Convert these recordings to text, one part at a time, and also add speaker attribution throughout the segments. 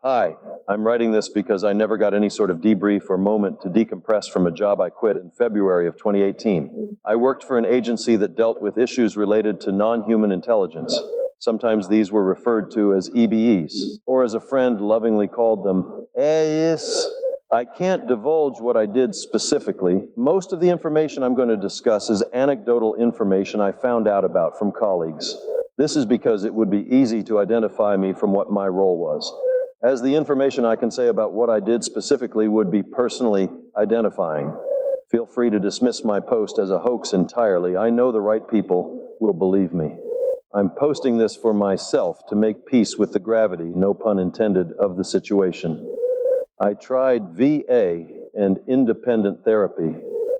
Speaker 1: Hi, I'm writing this because I never got any sort of debrief or moment to decompress from a job I quit in February of 2018. I worked for an agency that dealt with issues related to non-human intelligence. Sometimes these were referred to as EBEs, or as a friend lovingly called them, AIs. I can't divulge what I did specifically. Most of the information I'm going to discuss is anecdotal information I found out about from colleagues. This is because it would be easy to identify me from what my role was, as the information I can say about what I did specifically would be personally identifying. Feel free to dismiss my post as a hoax entirely. I know the right people will believe me. I'm posting this for myself to make peace with the gravity, no pun intended, of the situation. I tried VA and independent therapy,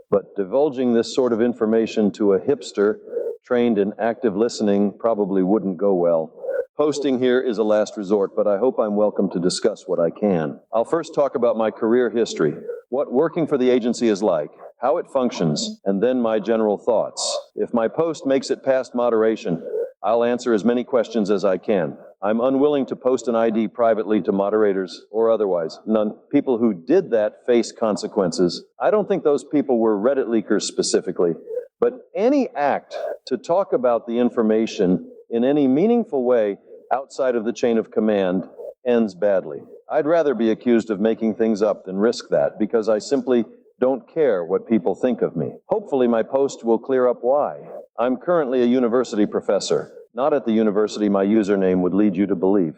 Speaker 1: but divulging this sort of information to a hipster trained in active listening probably wouldn't go well. Posting here is a last resort, but I hope I'm welcome to discuss what I can. I'll first talk about my career history, what working for the agency is like, how it functions, and then my general thoughts. If my post makes it past moderation, I'll answer as many questions as I can. I'm unwilling to post an ID privately to moderators or otherwise. None. People who did that face consequences. I don't think those people were Reddit leakers specifically, but any act to talk about the information in any meaningful way outside of the chain of command ends badly. I'd rather be accused of making things up than risk that, because I simply don't care what people think of me. Hopefully my post will clear up why. I'm currently a university professor, not at the university my username would lead you to believe.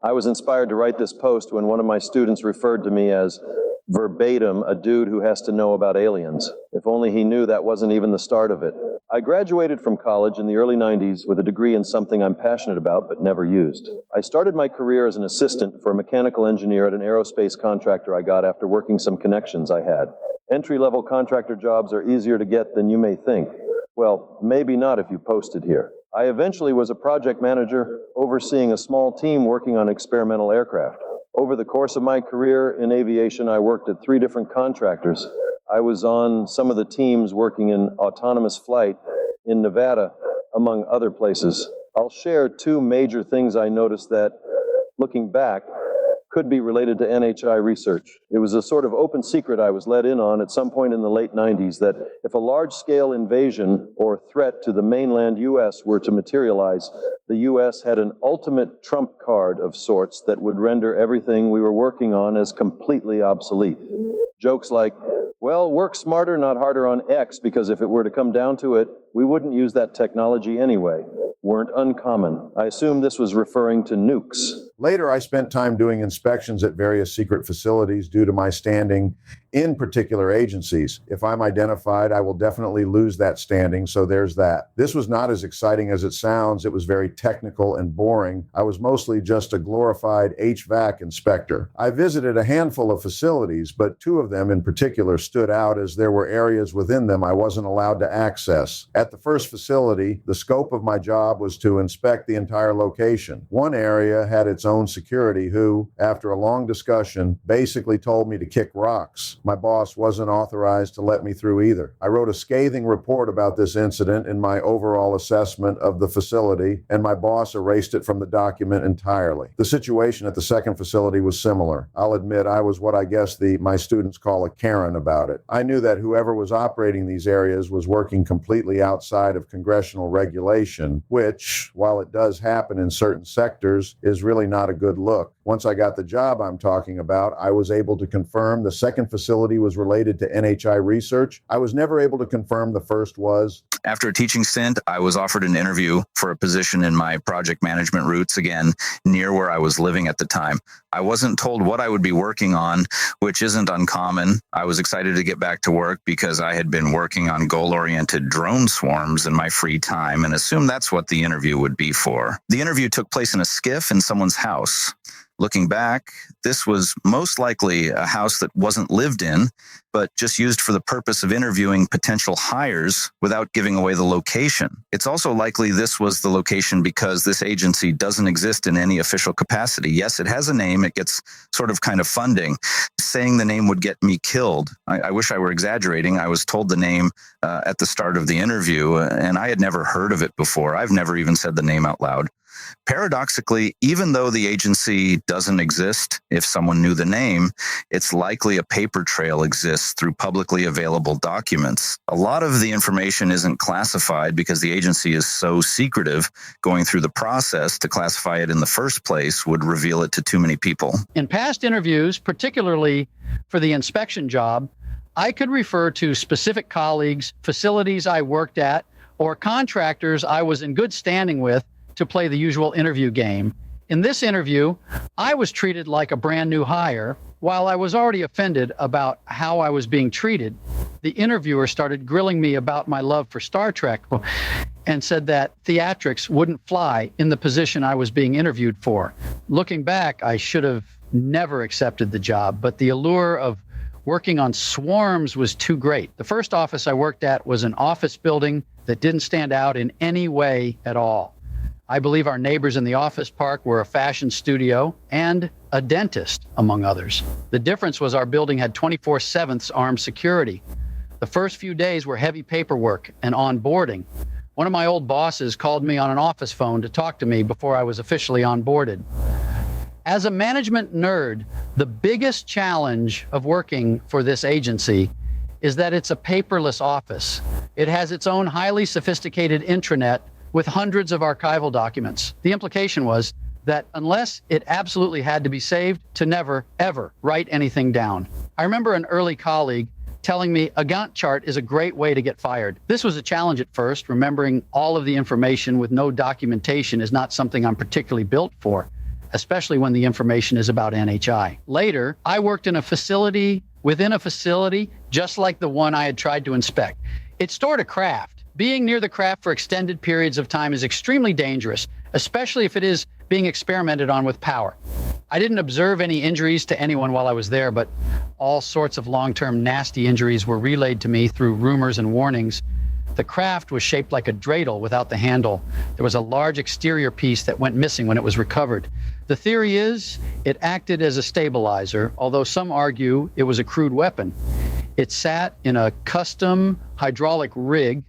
Speaker 1: I was inspired to write this post when one of my students referred to me as verbatim a dude who has to know about aliens. If only he knew that wasn't even the start of it. I graduated from college in the early 90s with a degree in something I'm passionate about but never used. I started my career as an assistant for a mechanical engineer at an aerospace contractor I got after working some connections I had. Entry-level contractor jobs are easier to get than you may think. Well, maybe not if you posted here. I eventually was a project manager overseeing a small team working on experimental aircraft. Over the course of my career in aviation, I worked at 3 different contractors. I was on some of the teams working in autonomous flight in Nevada, among other places. I'll share 2 major things I noticed that, looking back, could be related to NHI research. It was a sort of open secret I was let in on at some point in the late 90s that if a large-scale invasion or threat to the mainland U.S. were to materialize, the U.S. had an ultimate trump card of sorts that would render everything we were working on as completely obsolete. Jokes like, well, work smarter, not harder on X, because if it were to come down to it, we wouldn't use that technology anyway, weren't uncommon. I assume this was referring to nukes.
Speaker 2: Later, I spent time doing inspections at various secret facilities due to my standing in particular agencies. If I'm identified, I will definitely lose that standing, so there's that. This was not as exciting as it sounds. It was very technical and boring. I was mostly just a glorified HVAC inspector. I visited a handful of facilities, but 2 of them in particular stood out as there were areas within them I wasn't allowed to access. At the first facility, the scope of my job was to inspect the entire location. One area had its own security who, after a long discussion, basically told me to kick rocks. My boss wasn't authorized to let me through either. I wrote a scathing report about this incident in my overall assessment of the facility, and my boss erased it from the document entirely. The situation at the second facility was similar. I'll admit I was what I guess my students call a Karen about it. I knew that whoever was operating these areas was working completely outside of congressional regulation, which, while it does happen in certain sectors, is really not a good look. Once I got the job I'm talking about, I was able to confirm the second facility was related to NHI research. I was never able to confirm the first was.
Speaker 3: After a teaching stint, I was offered an interview for a position in my project management roots, again, near where I was living at the time. I wasn't told what I would be working on, which isn't uncommon. I was excited to get back to work because I had been working on goal-oriented drone swarms in my free time and assumed that's what the interview would be for. The interview took place in a skiff in someone's house. Looking back, this was most likely a house that wasn't lived in, but just used for the purpose of interviewing potential hires without giving away the location. It's also likely this was the location because this agency doesn't exist in any official capacity. Yes, it has a name. It gets sort of kind of funding. Saying the name would get me killed. I wish I were exaggerating. I was told the name at the start of the interview, and I had never heard of it before. I've never even said the name out loud. Paradoxically, even though the agency doesn't exist, if someone knew the name, it's likely a paper trail exists through publicly available documents. A lot of the information isn't classified because the agency is so secretive. Going through the process to classify it in the first place would reveal it to too many people.
Speaker 4: In past interviews, particularly for the inspection job, I could refer to specific colleagues, facilities I worked at, or contractors I was in good standing with to play the usual interview game. In this interview, I was treated like a brand new hire. While I was already offended about how I was being treated, the interviewer started grilling me about my love for Star Trek and said that theatrics wouldn't fly in the position I was being interviewed for. Looking back, I should have never accepted the job, but the allure of working on swarms was too great. The first office I worked at was an office building that didn't stand out in any way at all. I believe our neighbors in the office park were a fashion studio and a dentist, among others. The difference was our building had 24/7 armed security. The first few days were heavy paperwork and onboarding. One of my old bosses called me on an office phone to talk to me before I was officially onboarded. As a management nerd, the biggest challenge of working for this agency is that it's a paperless office. It has its own highly sophisticated intranet with hundreds of archival documents. The implication was that unless it absolutely had to be saved, to never, ever write anything down. I remember an early colleague telling me a Gantt chart is a great way to get fired. This was a challenge at first. Remembering all of the information with no documentation is not something I'm particularly built for, especially when the information is about NHI. Later, I worked in a facility within a facility, just like the one I had tried to inspect. It stored a craft. Being near the craft for extended periods of time is extremely dangerous, especially if it is being experimented on with power. I didn't observe any injuries to anyone while I was there, but all sorts of long-term nasty injuries were relayed to me through rumors and warnings. The craft was shaped like a dreidel without the handle. There was a large exterior piece that went missing when it was recovered. The theory is it acted as a stabilizer, although some argue it was a crude weapon. It sat in a custom hydraulic rig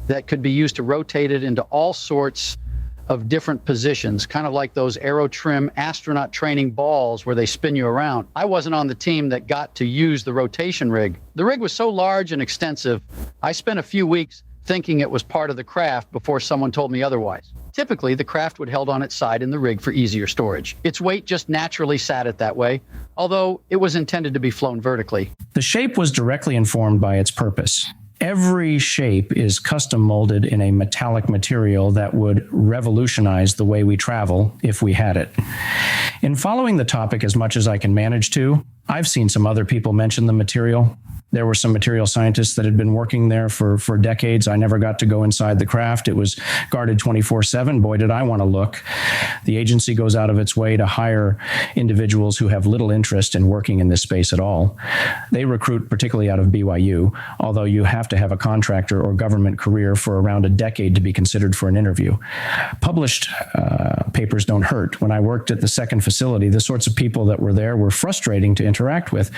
Speaker 4: that could be used to rotate it into all sorts of different positions, kind of like those aerotrim astronaut training balls where they spin you around. I wasn't on the team that got to use the rotation rig. The rig was so large and extensive, I spent a few weeks thinking it was part of the craft before someone told me otherwise. Typically, the craft would held on its side in the rig for easier storage. Its weight just naturally sat it that way, although it was intended to be flown vertically.
Speaker 5: The shape was directly informed by its purpose. Every shape is custom molded in a metallic material that would revolutionize the way we travel if we had it. In following the topic as much as I can manage to, I've seen some other people mention the material. There were some material scientists that had been working there for decades. I never got to go inside the craft. It was guarded 24/7. Boy, did I want to look. The agency goes out of its way to hire individuals who have little interest in working in this space at all. They recruit particularly out of BYU, although you have to have a contractor or government career for around a decade to be considered for an interview. Published papers don't hurt. When I worked at the second facility, the sorts of people that were there were frustrating to interact with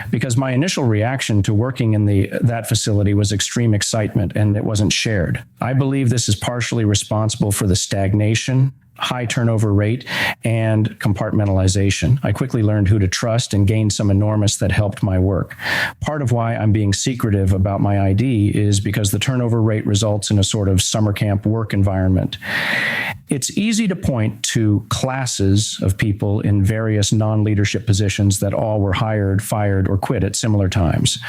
Speaker 5: because my initial reaction to working in that facility was extreme excitement, and it wasn't shared. I believe this is partially responsible for the stagnation, high turnover rate, and compartmentalization. I quickly learned who to trust and gained some enormous that helped my work. Part of why I'm being secretive about my ID is because the turnover rate results in a sort of summer camp work environment. It's easy to point to classes of people in various non-leadership positions that all were hired, fired, or quit at similar times.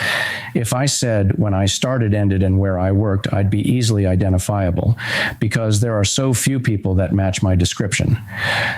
Speaker 5: If I said when I started, ended, and where I worked, I'd be easily identifiable because there are so few people that match my description.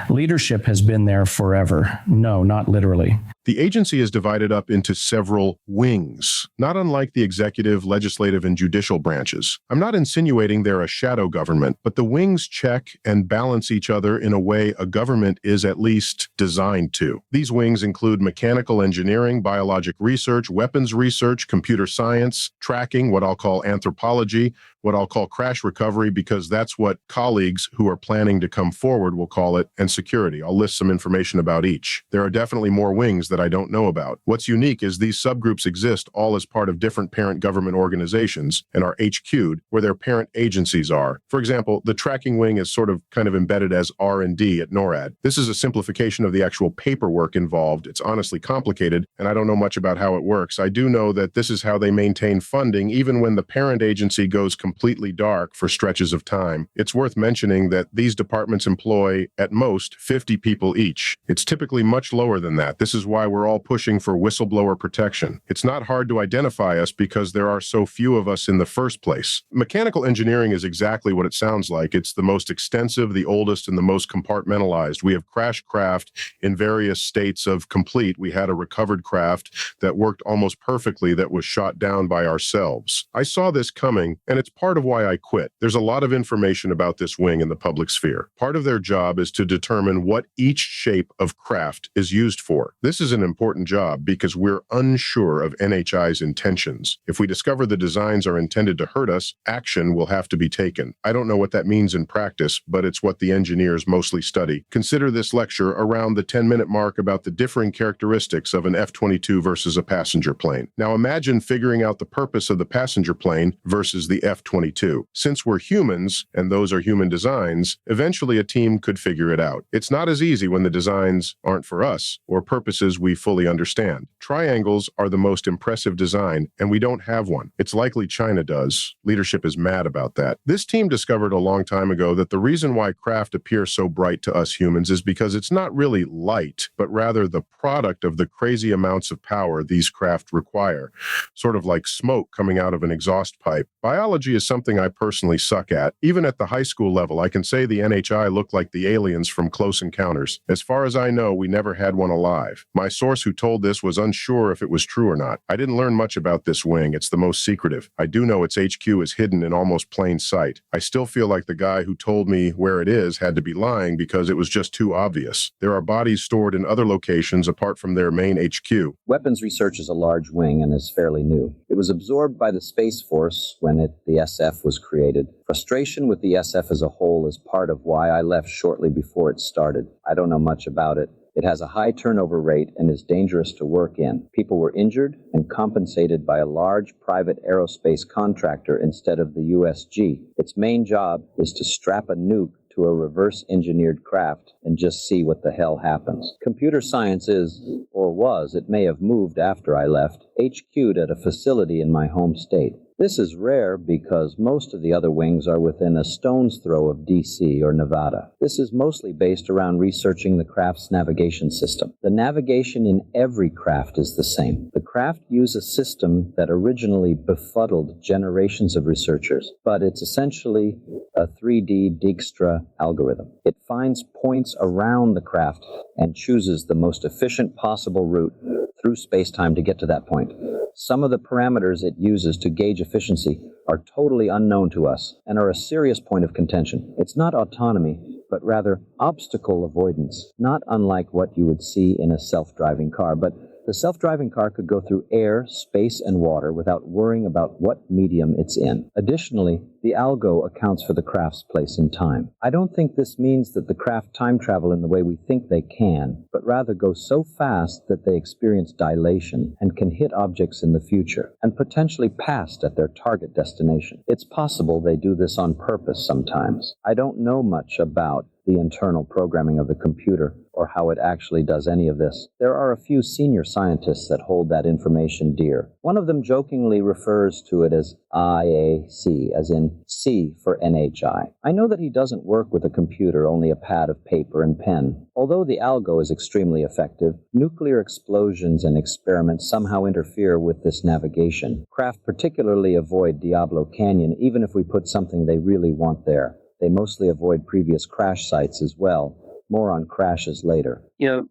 Speaker 5: Leadership has been there forever. No, not literally.
Speaker 6: The agency is divided up into several wings, not unlike the executive, legislative, and judicial branches. I'm not insinuating they're a shadow government, but the wings check and balance each other in a way a government is at least designed to. These wings include mechanical engineering, biologic research, weapons research, computer science, tracking, what I'll call anthropology, what I'll call crash recovery, because that's what colleagues who are planning to come forward will call it, and security. I'll list some information about each. There are definitely more wings that I don't know about. What's unique is these subgroups exist all as part of different parent government organizations and are HQ'd where their parent agencies are. For example, the tracking wing is sort of kind of embedded as R&D at NORAD. This is a simplification of the actual paperwork involved. It's honestly complicated, and I don't know much about how it works. I do know that this is how they maintain funding even when the parent agency goes completely dark for stretches of time. It's worth mentioning that these departments employ, at most, 50 people each. It's typically much lower than that. This is why we're all pushing for whistleblower protection. It's not hard to identify us because there are so few of us in the first place. Mechanical engineering is exactly what it sounds like. It's the most extensive, the oldest, and the most compartmentalized. We have crashed craft in various states of complete. We had a recovered craft that worked almost perfectly that was shot down by ourselves. I saw this coming, and it's part of why I quit. There's a lot of information about this wing in the public sphere. Part of their job is to determine what each shape of craft is used for. This is an important job because we're unsure of NHI's intentions. If we discover the designs are intended to hurt us, action will have to be taken. I don't know what that means in practice, but it's what the engineers mostly study. Consider this lecture around the 10-minute mark about the differing characteristics of an F-22 versus a passenger plane. Now imagine figuring out the purpose of the passenger plane versus the F-22. Since we're humans, and those are human designs, eventually a team could figure it out. It's not as easy when the designs aren't for us, or purposes we fully understand. Triangles are the most impressive design, and we don't have one. It's likely China does. Leadership is mad about that. This team discovered a long time ago that the reason why craft appear so bright to us humans is because it's not really light, but rather the product of the crazy amounts of power these craft require, sort of like smoke coming out of an exhaust pipe. Biology is something I personally suck at. Even at the high school level, I can say the NHI looked like the aliens from Close Encounters. As far as I know, we never had one alive. My source who told this was unsure if it was true or not. I didn't learn much about this wing. It's the most secretive. I do know its HQ is hidden in almost plain sight. I still feel like the guy who told me where it is had to be lying because it was just too obvious. There are bodies stored in other locations apart from their main HQ.
Speaker 7: Weapons research is a large wing and is fairly new. It was absorbed by the Space Force when the SF was created. Frustration with the SF as a whole is part of why I left shortly before it started. I don't know much about it. It has a high turnover rate and is dangerous to work in. People were injured and compensated by a large private aerospace contractor instead of the USG. Its main job is to strap a nuke to a reverse-engineered craft and just see what the hell happens. Computer science is, or was, it may have moved after I left, HQ'd at a facility in my home state. This is rare because most of the other wings are within a stone's throw of DC or Nevada. This is mostly based around researching the craft's navigation system. The navigation in every craft is the same. The craft use a system that originally befuddled generations of researchers, but it's essentially a 3D Dijkstra algorithm. It finds points around the craft and chooses the most efficient possible route through space-time to get to that point. Some of the parameters it uses to gauge efficiency are totally unknown to us and are a serious point of contention. It's not autonomy, but rather obstacle avoidance, not unlike what you would see in a self-driving car, but the self-driving car could go through air, space, and water without worrying about what medium it's in. Additionally, the algo accounts for the craft's place in time. I don't think this means that the craft time travel in the way we think they can, but rather go so fast that they experience dilation and can hit objects in the future, and potentially past at their target destination. It's possible they do this on purpose sometimes. I don't know much about the internal programming of the computer or how it actually does any of this. There are a few senior scientists that hold that information dear. One of them jokingly refers to it as IAC, as in C for NHI. I know that he doesn't work with a computer, only a pad of paper and pen. Although the algo is extremely effective, nuclear explosions and experiments somehow interfere with this navigation. Craft particularly avoid Diablo Canyon, even if we put something they really want there. They mostly avoid previous crash sites as well. More on crashes later.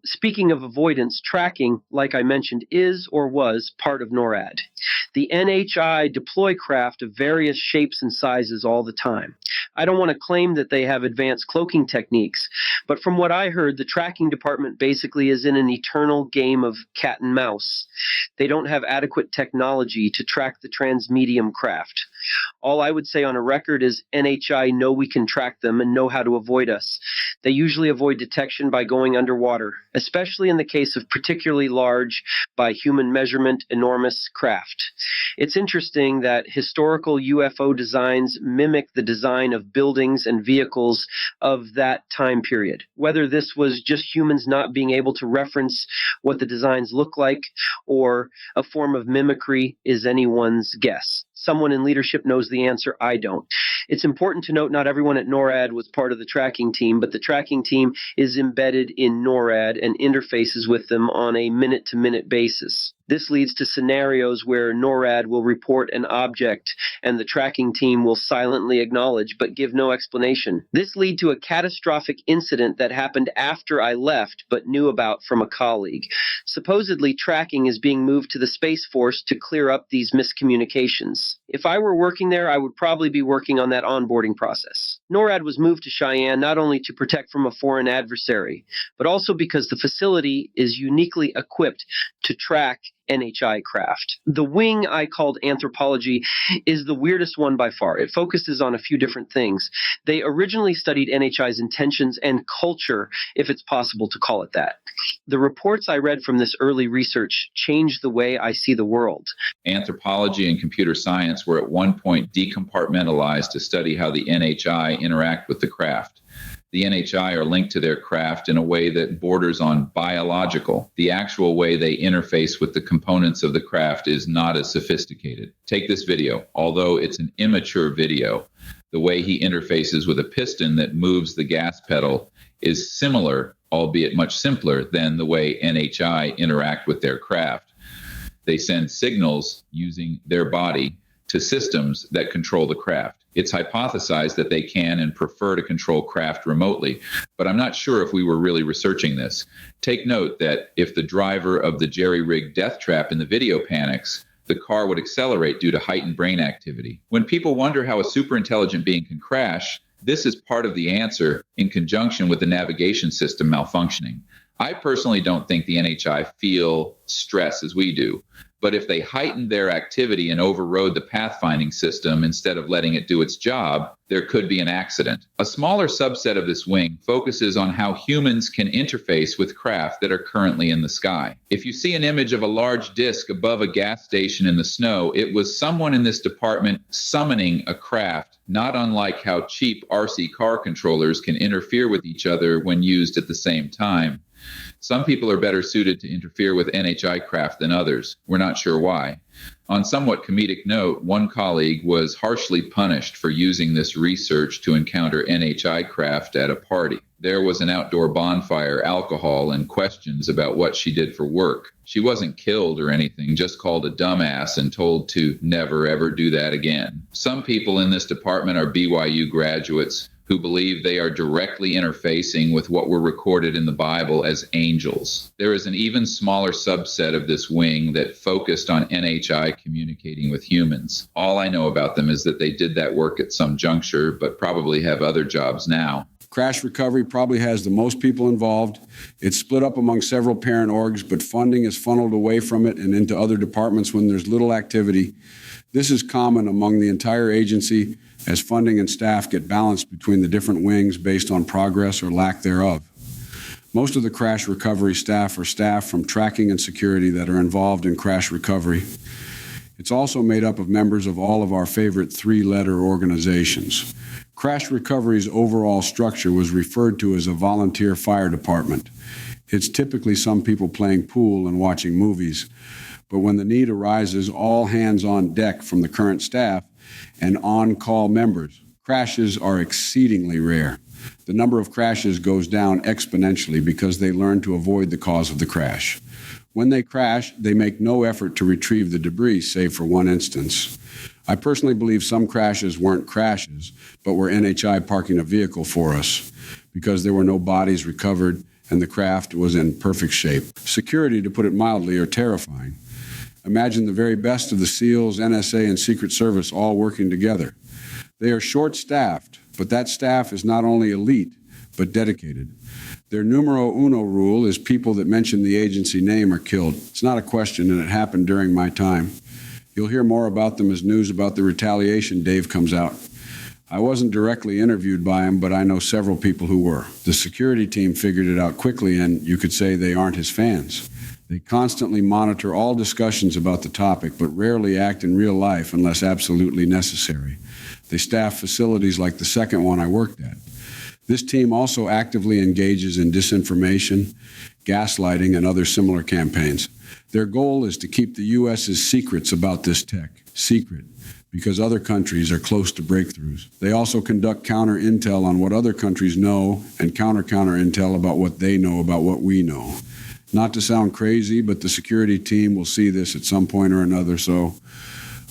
Speaker 8: Speaking of avoidance, tracking, like I mentioned, is or was part of NORAD. The NHI deploy craft of various shapes and sizes all the time. I don't want to claim that they have advanced cloaking techniques, but from what I heard, the tracking department basically is in an eternal game of cat and mouse. They don't have adequate technology to track the transmedium craft. All I would say on a record is NHI know we can track them and know how to avoid us. They usually avoid detection by going underwater, especially in the case of particularly large, by human measurement, enormous craft. It's interesting that historical UFO designs mimic the design of buildings and vehicles of that time period. Whether this was just humans not being able to reference what the designs look like or a form of mimicry is anyone's guess. Someone in leadership knows the answer. I don't. It's important to note not everyone at NORAD was part of the tracking team, but the tracking team is embedded in NORAD and interfaces with them on a minute-to-minute basis. This leads to scenarios where NORAD will report an object and the tracking team will silently acknowledge but give no explanation. This led to a catastrophic incident that happened after I left but knew about from a colleague. Supposedly, tracking is being moved to the Space Force to clear up these miscommunications. If I were working there, I would probably be working on that onboarding process. NORAD was moved to Cheyenne not only to protect from a foreign adversary, but also because the facility is uniquely equipped to track NHI craft. The wing I called Anthropology is the weirdest one by far. It focuses on a few different things. They originally studied NHI's intentions and culture, if it's possible to call it that. The reports I read from this early research changed the way I see the world.
Speaker 9: Anthropology and computer science were at one point decompartmentalized to study how the NHI interact with the craft. The NHI are linked to their craft in a way that borders on biological. The actual way they interface with the components of the craft is not as sophisticated. Take this video. Although it's an immature video, the way he interfaces with a piston that moves the gas pedal is similar, albeit much simpler, than the way NHI interact with their craft. They send signals using their body to systems that control the craft. It's hypothesized that they can and prefer to control craft remotely, but I'm not sure if we were really researching this. Take note that if the driver of the jerry-rigged death trap in the video panics, the car would accelerate due to heightened brain activity. When people wonder how a superintelligent being can crash, this is part of the answer in conjunction with the navigation system malfunctioning. I personally don't think the NHI feel stress as we do. But if they heightened their activity and overrode the pathfinding system instead of letting it do its job, there could be an accident. A smaller subset of this wing focuses on how humans can interface with craft that are currently in the sky. If you see an image of a large disc above a gas station in the snow, it was someone in this department summoning a craft, not unlike how cheap RC car controllers can interfere with each other when used at the same time. Some people are better suited to interfere with NHI craft than others. We're not sure why. On somewhat comedic note, one colleague was harshly punished for using this research to encounter NHI craft at a party. There was an outdoor bonfire, alcohol, and questions about what she did for work. She wasn't killed or anything, just called a dumbass and told to never ever do that again. Some people in this department are BYU graduates who believe they are directly interfacing with what were recorded in the Bible as angels. There is an even smaller subset of this wing that focused on NHI communicating with humans. All I know about them is that they did that work at some juncture, but probably have other jobs now.
Speaker 10: Crash recovery probably has the most people involved. It's split up among several parent orgs, but funding is funneled away from it and into other departments when there's little activity. This is common among the entire agency as funding and staff get balanced between the different wings based on progress or lack thereof. Most of the crash recovery staff are staff from tracking and security that are involved in crash recovery. It's also made up of members of all of our favorite three-letter organizations. Crash recovery's overall structure was referred to as a volunteer fire department. It's typically some people playing pool and watching movies, but when the need arises, all hands on deck from the current staff and on-call members. Crashes are exceedingly rare. The number of crashes goes down exponentially because they learn to avoid the cause of the crash. When they crash, they make no effort to retrieve the debris, save for one instance. I personally believe some crashes weren't crashes, but were NHI parking a vehicle for us because there were no bodies recovered and the craft was in perfect shape. Security, to put it mildly, are terrifying. Imagine the very best of the SEALs, NSA, and Secret Service all working together. They are short-staffed, but that staff is not only elite, but dedicated. Their numero uno rule is people that mention the agency name are killed. It's not a question, and it happened during my time. You'll hear more about them as news about the retaliation Dave comes out. I wasn't directly interviewed by him, but I know several people who were. The security team figured it out quickly, and you could say they aren't his fans. They constantly monitor all discussions about the topic, but rarely act in real life unless absolutely necessary. They staff facilities like the second one I worked at. This team also actively engages in disinformation, gaslighting, and other similar campaigns. Their goal is to keep the U.S.'s secrets about this tech secret, because other countries are close to breakthroughs. They also conduct counter-intel on what other countries know and counter-intel about what they know about what we know. Not to sound crazy, but the security team will see this at some point or another, so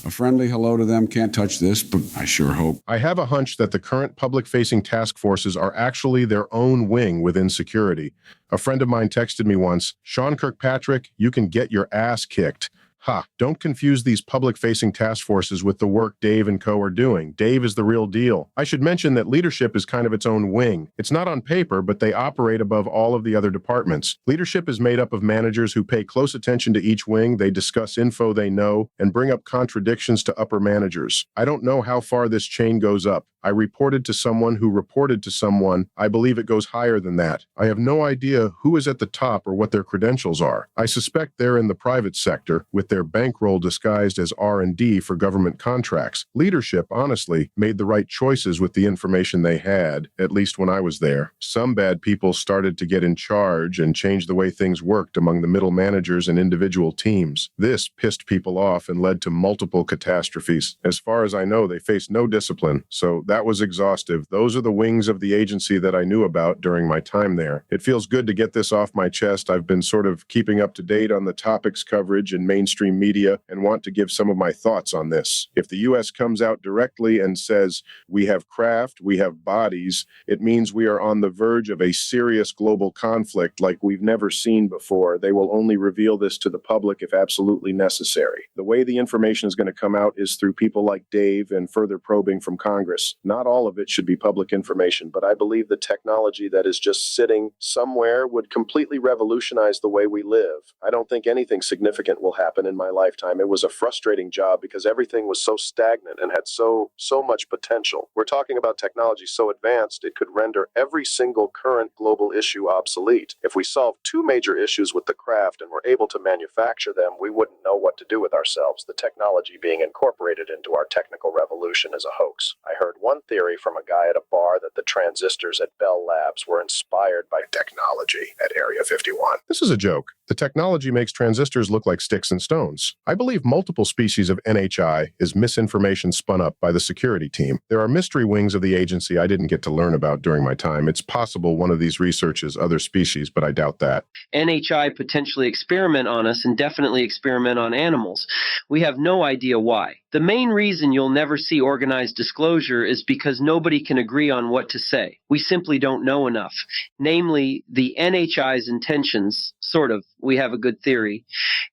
Speaker 10: a friendly hello to them. Can't touch this, but I sure hope.
Speaker 6: I have a hunch that the current public-facing task forces are actually their own wing within security. A friend of mine texted me once, "Sean Kirkpatrick, you can get your ass kicked." Ha, don't confuse these public-facing task forces with the work Dave and co are doing. Dave is the real deal. I should mention that leadership is kind of its own wing. It's not on paper, but they operate above all of the other departments. Leadership is made up of managers who pay close attention to each wing, they discuss info they know, and bring up contradictions to upper managers. I don't know how far this chain goes up. I reported to someone who reported to someone. I believe it goes higher than that. I have no idea who is at the top or what their credentials are. I suspect they're in the private sector, with their bankroll disguised as R&D for government contracts. Leadership, honestly, made the right choices with the information they had, at least when I was there. Some bad people started to get in charge and change the way things worked among the middle managers and individual teams. This pissed people off and led to multiple catastrophes. As far as I know, they faced no discipline, so that was exhaustive. Those are the wings of the agency that I knew about during my time there. It feels good to get this off my chest. I've been sort of keeping up to date on the topics coverage in mainstream media and want to give some of my thoughts on this. If the U.S. comes out directly and says, we have craft, we have bodies, it means we are on the verge of a serious global conflict like we've never seen before. They will only reveal this to the public if absolutely necessary. The way the information is going to come out is through people like Dave and further probing from Congress. Not all of it should be public information, but I believe the technology that is just sitting somewhere would completely revolutionize the way we live. I don't think anything significant will happen in my lifetime. It was a frustrating job because everything was so stagnant and had so much potential. We're talking about technology so advanced it could render every single current global issue obsolete. If we solved two major issues with the craft and were able to manufacture them, we wouldn't know what to do with ourselves. The technology being incorporated into our technical revolution is a hoax. I heard one theory from a guy at a bar that the transistors at Bell Labs were inspired by technology at Area 51. This is a joke. The technology makes transistors look like sticks and stones. I believe multiple species of NHI is misinformation spun up by the security team. There are mystery wings of the agency I didn't get to learn about during my time. It's possible one of these research is other species, but I doubt that.
Speaker 8: NHI potentially experiment on us and definitely experiment on animals. We have no idea why. The main reason you'll never see organized disclosure is because nobody can agree on what to say. We simply don't know enough. Namely, the NHI's intentions, sort of, we have a good theory,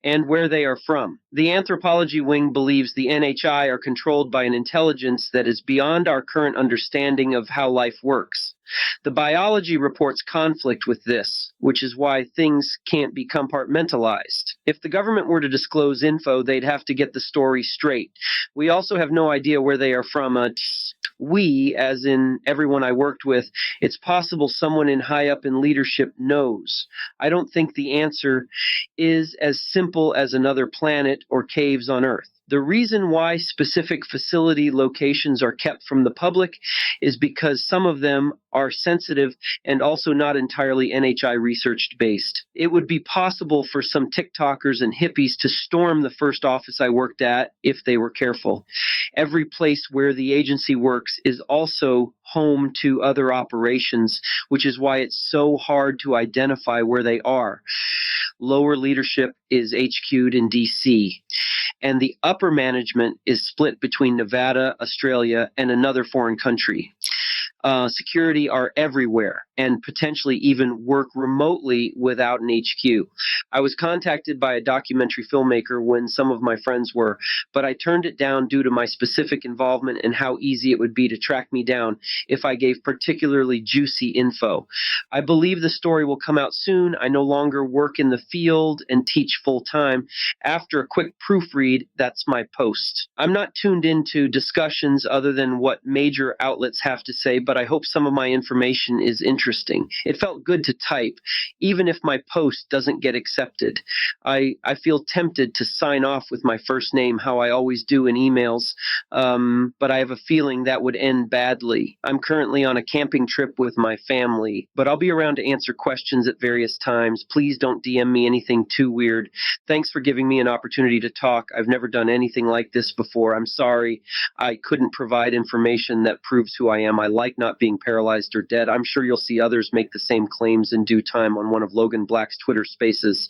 Speaker 8: and where they are from. The Anthropology wing believes the NHI are controlled by an intelligence that is beyond our current understanding of how life works. The biology reports conflict with this, which is why things can't be compartmentalized. If the government were to disclose info, they'd have to get the story straight. We also have no idea where they are from. We, as in everyone I worked with, it's possible someone in high up in leadership knows. I don't think the answer is as simple as another planet or caves on Earth. The reason why specific facility locations are kept from the public is because some of them are sensitive and also not entirely NHI research based. It would be possible for some TikTokers and hippies to storm the first office I worked at if they were careful. Every place where the agency works is also home to other operations, which is why it's so hard to identify where they are. Lower leadership is HQ'd in DC, and the upper management is split between Nevada, Australia, and another foreign country. security are everywhere and potentially even work remotely without an HQ. I was contacted by a documentary filmmaker when some of my friends were, but I turned it down due to my specific involvement and how easy it would be to track me down if I gave particularly juicy info. I believe the story will come out soon. I no longer work in the field and teach full time. After a quick proofread, that's my post. I'm not tuned into discussions other than what major outlets have to say, but I hope some of my information is interesting. It felt good to type, even if my post doesn't get accepted. I feel tempted to sign off with my first name, how I always do in emails, but I have a feeling that would end badly. I'm currently on a camping trip with my family, but I'll be around to answer questions at various times. Please don't DM me anything too weird. Thanks for giving me an opportunity to talk. I've never done anything like this before. I'm sorry I couldn't provide information that proves who I am. I like not being paralyzed or dead. I'm sure you'll see others make the same claims in due time on one of Logan Black's Twitter spaces.